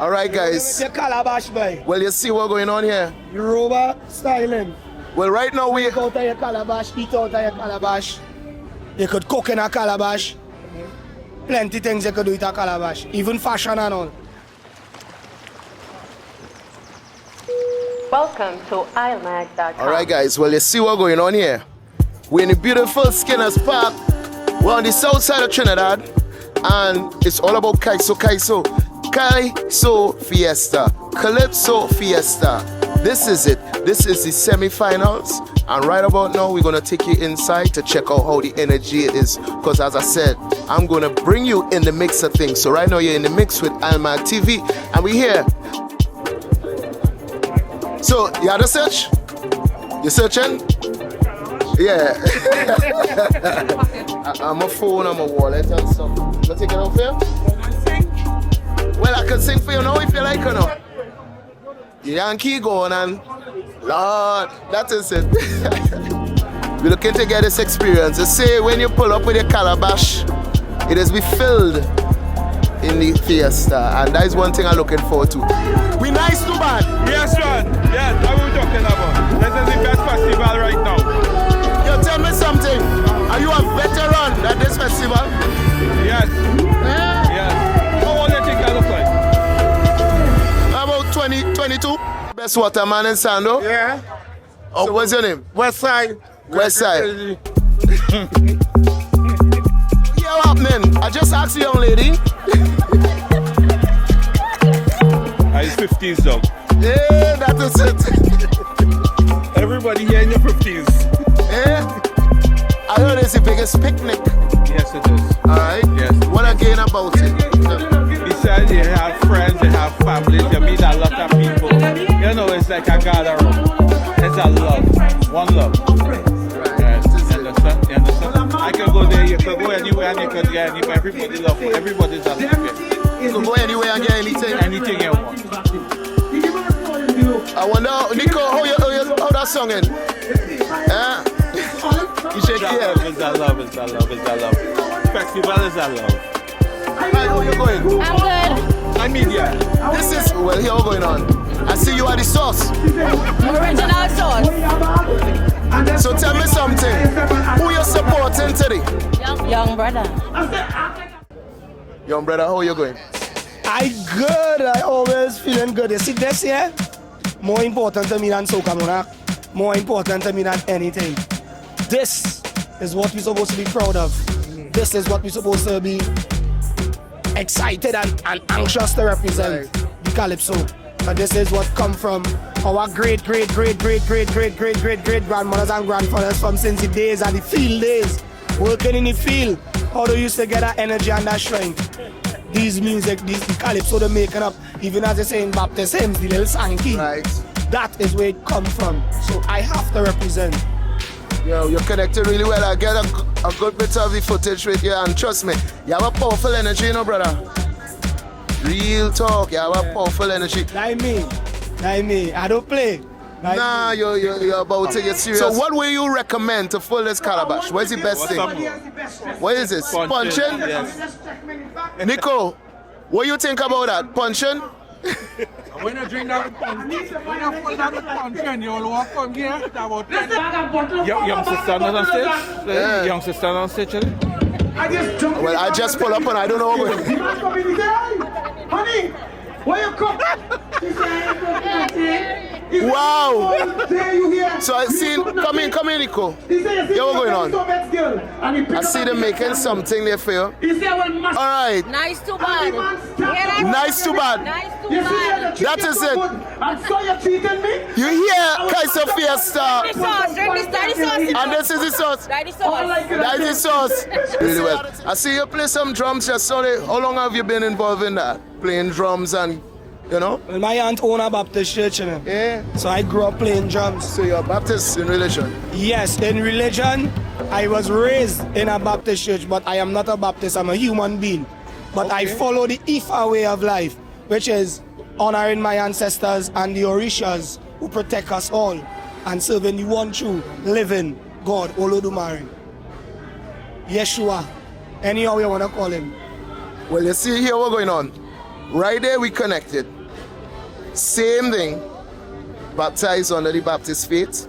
Alright guys. Your calabash, boy. Well, you see what's going on here? Yoruba styling. Well, right now we... Take out of your calabash, eat out of your calabash. You could cook in a calabash. Plenty things you could do with a calabash. Even fashion and all. Welcome to IslemagTv. Alright guys, well you see what's going on here. We're in the beautiful Skinners Park. We're on the south side of Trinidad. And it's all about Calypso Fiesta. Calypso Fiesta. This is it. This is the semi-finals. And right about now, we're going to take you inside to check out how the energy is. Because as I said, I'm going to bring you in the mix of things. So right now, you're in the mix with IslemagTv. And we're here. So, you had a search? You searching? Yeah. I'm a phone, I'm a wallet and stuff. You take it out for you? Well, I can sing for you now if you like or not. Yankee going and Lord, that is it. We're looking to get this experience. They say when you pull up with your calabash, it is be filled in the fiesta, and that is one thing I'm looking forward to. We nice to bad. Yes, Ron. Yes, that's what we're talking about. This is the best festival right now. Yo, tell me something. Are you a veteran at this festival? Yes. Yes. How old do you think I look like? About 20, 22. Best waterman in Sando? Yeah. Oh, so what's your name? West Side. West Side. Yeah, what happening? I just asked you, young lady. I'm 50s, dog. Yeah, that is it. Everybody here in your 50s. Yeah. I heard it's the biggest picnic. Yes, it is. Alright? Yes. What again about it? Besides, you have friends, you have families, you meet a lot of people. You know, it's like a gathering. It's a love. One love. Yes. You understand? You understand? I can go there, you can go anywhere, and you can get anywhere. Everybody loves you. Everybody's a love. You can go anywhere and get anything. Anything you want. I wonder, Nico, how that song in? You shake your head. It's that love, it's that love, it's that love. Festival is that love. Hi, how you going? I'm good. I'm media. This is, well, here what's going on. I see you are the sauce. Original sauce. So tell me something. Who you supporting today? Young brother. Young brother, how you going? I good. I always feeling good. You see this here? More important to me than soca monarch. More important to me than anything. This is what we're supposed to be proud of. This is what we're supposed to be excited and anxious to represent. The Calypso. But this is what come from our great grandmothers and grandfathers from since the days of the field days. Working in the field. How they used to get that energy and that strength. These music, the Calypso they're making up, even as they say in Baptist hymns, the little sanky. Right. That is where it comes from. So I have to represent. Yo, you're connected really well. I get a good bit of the footage right here, and trust me, you have a powerful energy, you know, brother. Real talk, you have a powerful energy. Like me. I don't play. Like Nah, you're about to get serious. So what will you recommend to fill this calabash? What's the best thing? What is it? Punching? Yes. Nico, what you think about that? Punching? When you drink that punch, when you put that punch and you'll walk from here, that about Young sister on stage? Yeah. Young sister on stage? Well, I just pull up and I don't know what. Honey, where you come? Wow! You here? So I see, come in, Nico. Yo, what's going on? I see them making something there for you. Alright, Nice too bad. nice to bad. Nice too bad. That is it. And so you cheating me? You hear Calypso Fiesta, The sauce. Drink this. Daddy sauce. and this is the sauce. Daddy sauce. That is the sauce. Really well. I see you play some drums just solid. How long have you been involved in that? Playing drums and, you know? well, my aunt owned a Baptist church, you know. Yeah. So I grew up playing drums. So you're Baptist in religion? Yes, in religion, I was raised in a Baptist church, but I am not a Baptist, I'm a human being. But I follow the Ifa way of life, which is honoring my ancestors and the Orishas who protect us all, and serving the one true, living God, Olodumare. Yeshua, anyhow you want to call him. Well, you see here what's going on. Right there we connected. Same thing. Baptized under the Baptist faith.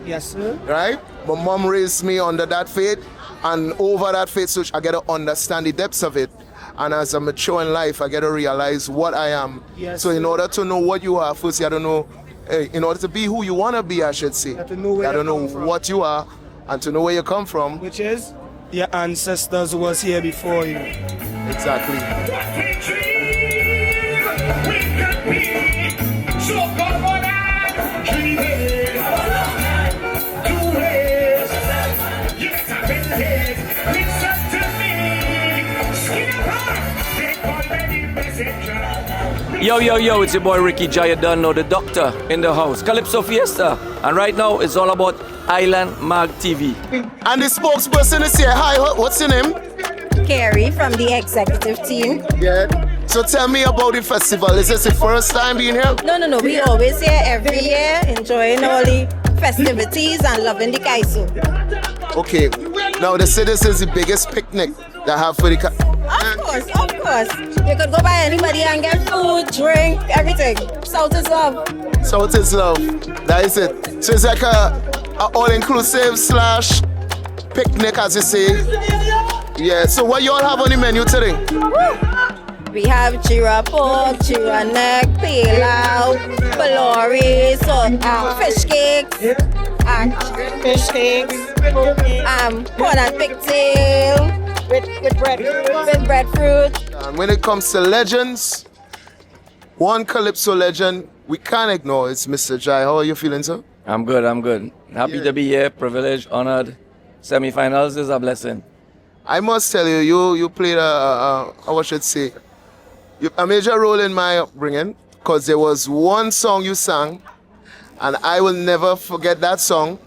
Yes, sir. Right? My mom raised me under that faith, and over that faith, so I get to understand the depths of it. And as I mature in life, I get to realize what I am. Yes, so in sir. order to know what you are, first you have to know, in order to be who you want to be, I should say, You have to know where you have to you know come from. what you are and to know where you come from. Which is your ancestors who was here before you. Exactly. Yo, it's your boy Ricky J. You done know the doctor in the house. Calypso Fiesta. And right now it's all about IslemagTv. And the spokesperson is here. Hi, what's your name? Carrie from the executive team. Yeah. So tell me about the festival. Is this the first time being here? No. We always here every year, enjoying all the festivities and loving the Kaiso. Okay. Now they say this is the biggest picnic they have for the... Of course. You could go by anybody and get food, drink, everything. South is love. South is love. That is it. So it's like a all-inclusive / picnic, as you say. Yeah. So what you all have on the menu today? We have chira pork, chira neck, pilau, balori, fish cakes, corn and pigtail. With breadfruit. And when it comes to legends, one Calypso legend we can't ignore is Mr. Jai. How are you feeling, sir? I'm good. Happy to be here, privileged, honored. Semi-finals is a blessing. I must tell you, you played I should say, a major role in my upbringing, because there was one song you sang, and I will never forget that song.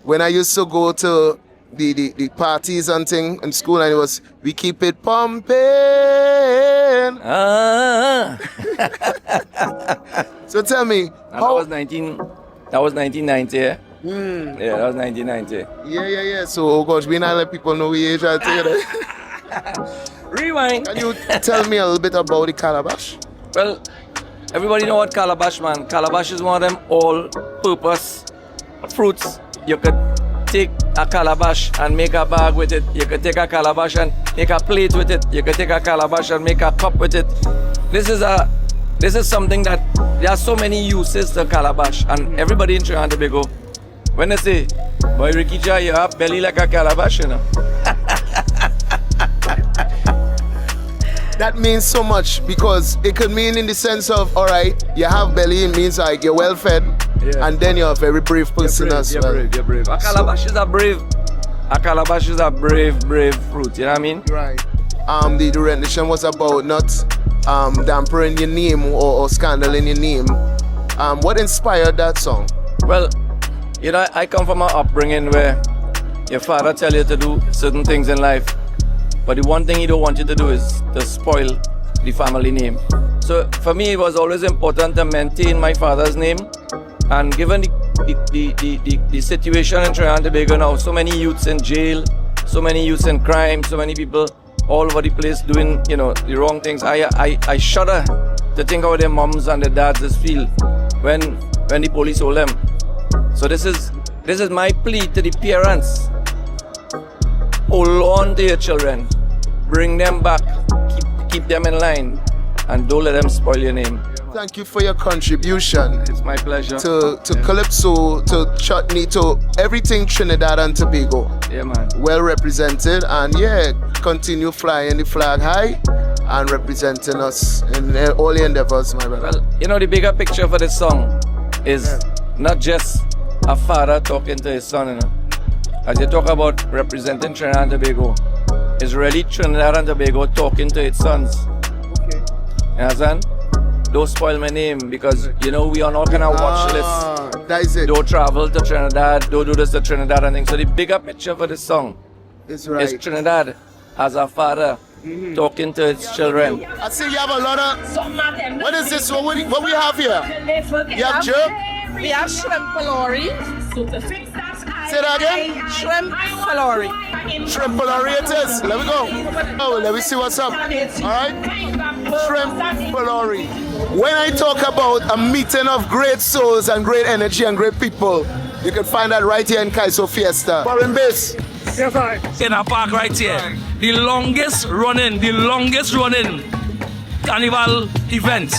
When I used to go to the parties and thing in school, and it was "We Keep It Pumping." So tell me, That was 1990. Yeah, that was 1990. Yeah. So oh gosh, we not let people know we age. I tell you that. Rewind. Can you tell me a little bit about the calabash? Well, everybody know what calabash, man. Calabash is one of them all-purpose fruits. You could take a calabash and make a bag with it. You could take a calabash and make a plate with it. You could take a calabash and make a cup with it. This is something that there are so many uses to calabash, and everybody in Trinidad and Tobago, when they say, "Boy Ricky J, you have belly like a calabash," you know. That means so much, because it could mean in the sense of, all right, you have belly, it means like you're well fed, and then you're a very brave person as well. You're brave. A calabash is a brave fruit, you know what I mean? Right. The rendition was about not dampering your name or scandal in your name. What inspired that song? Well, you know, I come from an upbringing where your father tell you to do certain things in life, but the one thing he don't want you to do is to spoil the family name. So for me, it was always important to maintain my father's name. And given the situation in Trinidad and Tobago now, so many youths in jail, so many youths in crime, so many people all over the place doing, you know, the wrong things. I shudder to think how their moms and their dads just feel when the police hold them. So this is my plea to the parents. Hold on to your children, bring them back, keep them in line, and don't let them spoil your name. Thank you for your contribution. It's my pleasure. To Calypso, to Chutney, to everything Trinidad and Tobago. Yeah, man. Well represented, and yeah, continue flying the flag high and representing us in all the endeavors, my brother. Well, you know, the bigger picture for this song is not just a father talking to his son, you know. As you talk about representing Trinidad and Tobago, it's really Trinidad and Tobago talking to its sons. Okay. You understand? Don't spoil my name, because you know we on all kind of watch lists. That is it. Don't travel to Trinidad, don't do this to Trinidad and things. So the bigger picture for this song It's right. is Trinidad as a father talking to its children. I see you have a lot of. What is this? What we have here? You have jerk? We have shrimp pilori. Say that again? Shrimp pilori. Shrimp pilori it is. Let me go. Oh, let me see what's up. All right. Shrimp Polori. When I talk about a meeting of great souls and great energy and great people, you can find that right here in Calypso Fiesta. Foreign base. In a park right here. The longest running Carnival event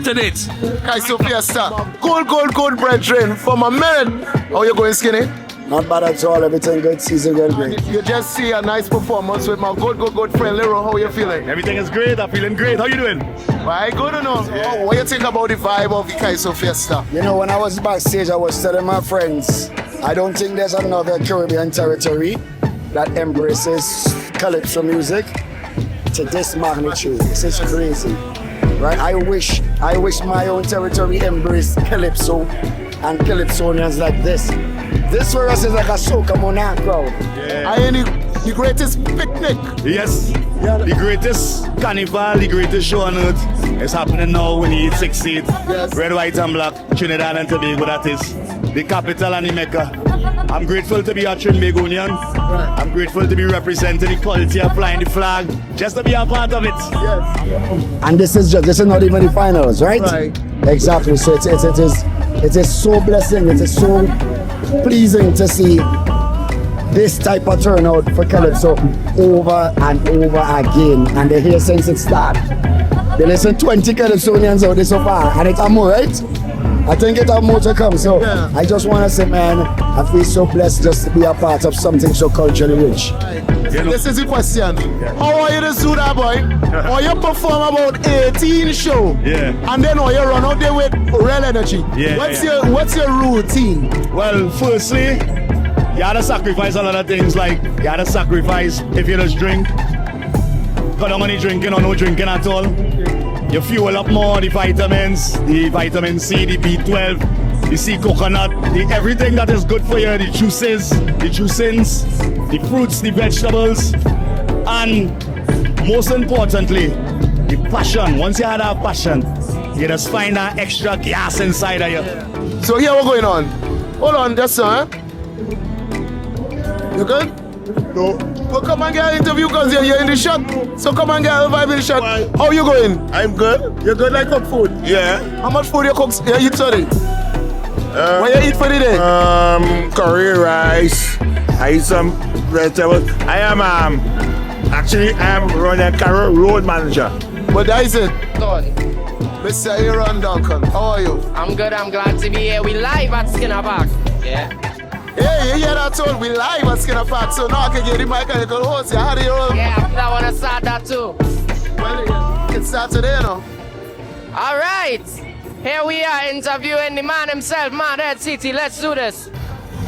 to date. Calypso Fiesta. Gold, brethren. For my men. How you going, Skinny? Not bad at all, everything good, season going great. You just see a nice performance with my good friend Lero. How you feeling? Everything is great, I'm feeling great. How you doing? Right, good enough. Yeah. Oh, what you think about the vibe of the Calypso Fiesta? You know, when I was backstage, I was telling my friends, I don't think there's another Caribbean territory that embraces Calypso music to this magnitude. This is crazy, right? I wish my own territory embraced Calypso and Calypsonians like this. This for us is like a soca monarch crowd. Yeah. I ain't the greatest picnic. Yes, the greatest carnival, the greatest show on earth is happening now when you 6 seat. Yes. Red, white and black, Trinidad and Tobago, that is. The capital and the Mecca. I'm grateful to be a Trinbagonian. Right. I'm grateful to be representing the quality of flying the flag, just to be a part of it. Yes. And this is not even the finals, right? Right. Exactly. So it is so blessing. It is so pleasing to see this type of turnout for Calypso over and over again, and they're here since it started. They listen 20 Calypsonians out there so far, and it's more, right? I think it have more to come, so yeah. I just want to say, man, I feel so blessed just to be a part of something so culturally rich. This is the question. How are you to do that, boy? Or you perform about 18 shows, and then or you run out there with real energy. What's your routine? Well, firstly, you gotta sacrifice a lot of things, like you gotta sacrifice if you just drink. Got no money drinking or no drinking at all. You fuel up more the vitamins, the vitamin C, the B12, the sea coconut, everything that is good for you, the juices, the juicings, the fruits, the vegetables, and most importantly, the passion. Once you have that passion, you just find that extra gas inside of you. So here what's going on? Hold on, just sir. You good? No. Well, come and get an interview because you're in the shot. So come and get a vibe in the shot. Why? How you going? I'm good. You're good like cook food? Yeah. How much food you cook? You eat today? What you eat for the day? Curry rice. I eat some vegetables. I am running Carroll road manager. But that is it. Mr. Aaron Duncan, how are you? I'm good, I'm glad to be here. We live at Skinner Park. Yeah. Hey, you hear that all? We live at Skinner Park, so now I can get the mic and you can host you. How do you roll? Yeah, I want to start that too. Well, it starts today, you know. All right. Here we are interviewing the man himself, Mad Hed City. Let's do this.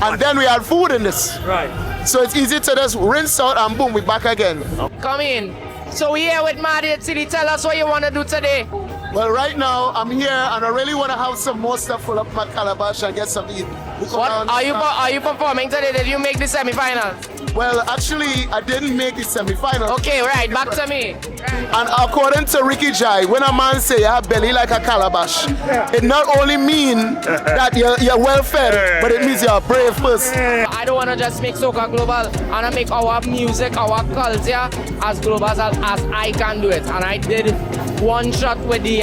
And then we had food in this. Right. So it's easy to just rinse out and boom, we're back again. Come in. So we're here with Mad Hed City. Tell us what you want to do today. Well, right now, I'm here and I really want to have some more stuff full up my calabash and get some to eat. What are you performing today? Did you make the semi-finals? Well, actually, I didn't make the semi-final. Okay, right, back to me. And according to Ricky Jai, when a man say you have belly like a calabash, it not only mean that you're well fed, but it means you're a brave person. I don't want to just make soca global. I want to make our music, our culture as global as I can do it. And I did one shot with the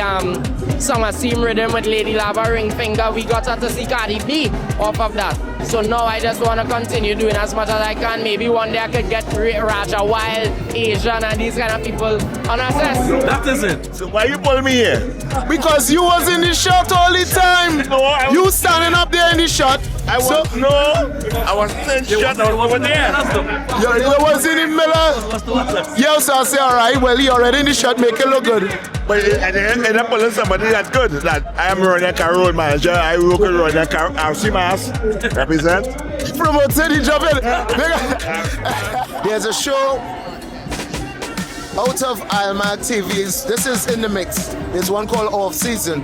Summer Steam Rhythm with Lady Lava Ring Finger. We got her to see Cardi B off of that. So now I just want to continue doing as much as I can. Maybe one day I could get Raja Wild, Asian, and these kind of people on our set. That is it. So why you pull me here? Because you was in the shot all the time. No, you standing up there in the shot. I was in shot over there. You was in the middle. Yes, I say, all right, well, you already in the shot, make it look good. But at the end up pulling somebody that's good. That I am running a road manager. I work with running a car. I'll see my ass. Represent. Promote the job. There's a show out of IslemagTv. This is in the mix. There's one called Off Season.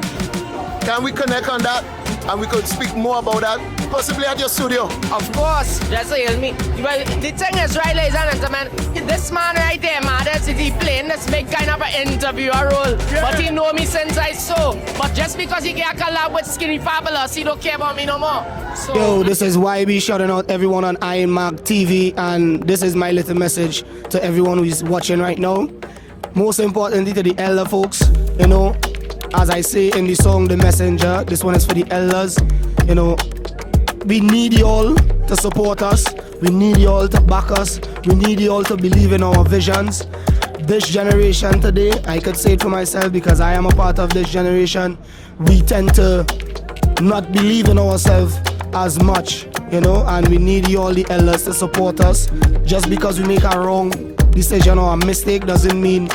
Can we connect on that? And we could speak more about that, possibly at your studio. Of course, just so you me. Well, the thing is, right, ladies and gentlemen, this man right there, Mad Hed City, playing this big kind of an interviewer role. Yeah. But he know me since I saw. But just because he get a collab with Skinny Fabulous, he don't care about me no more. So, yo, this is YB shouting out everyone on IslemagTV, and this is my little message to everyone who's watching right now. most importantly to the elder folks, you know, as I say in the song The Messenger, this one is for the elders, you know, we need y'all to support us, we need y'all to back us, we need y'all to believe in our visions. This generation today, I could say it for myself because I am a part of this generation, we tend to not believe in ourselves as much, you know, and we need you all the elders to support us. Just because we make a wrong decision or a mistake doesn't mean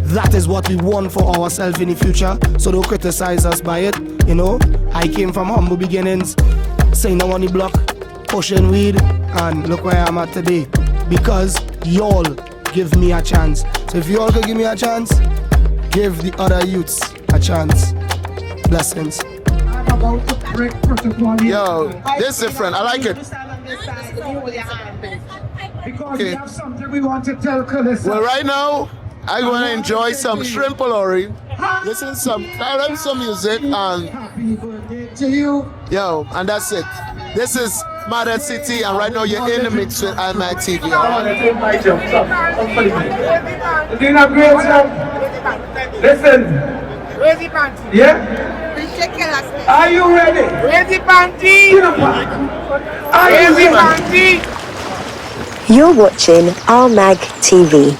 that is what we want for ourselves in the future, so don't criticize us by it, you know. I came from humble beginnings, saying on the block, pushing weed, and look where I am at today, because y'all give me a chance. So if you all could give me a chance, give the other youths a chance. Blessings. Yo, this is different. I like it. Because we have something we want to tell Calypso. Well, right now, I'm going to enjoy some shrimpolori, listen to some Calypso music, and Happy birthday to you. yo, and that's it. This is Mad Hed City, and right now you're in the mix with IslemagTv. You're doing a great job. Listen. Yeah? Are you ready? Ready, Panty? Are you ready, Panty? You're watching IslemagTv.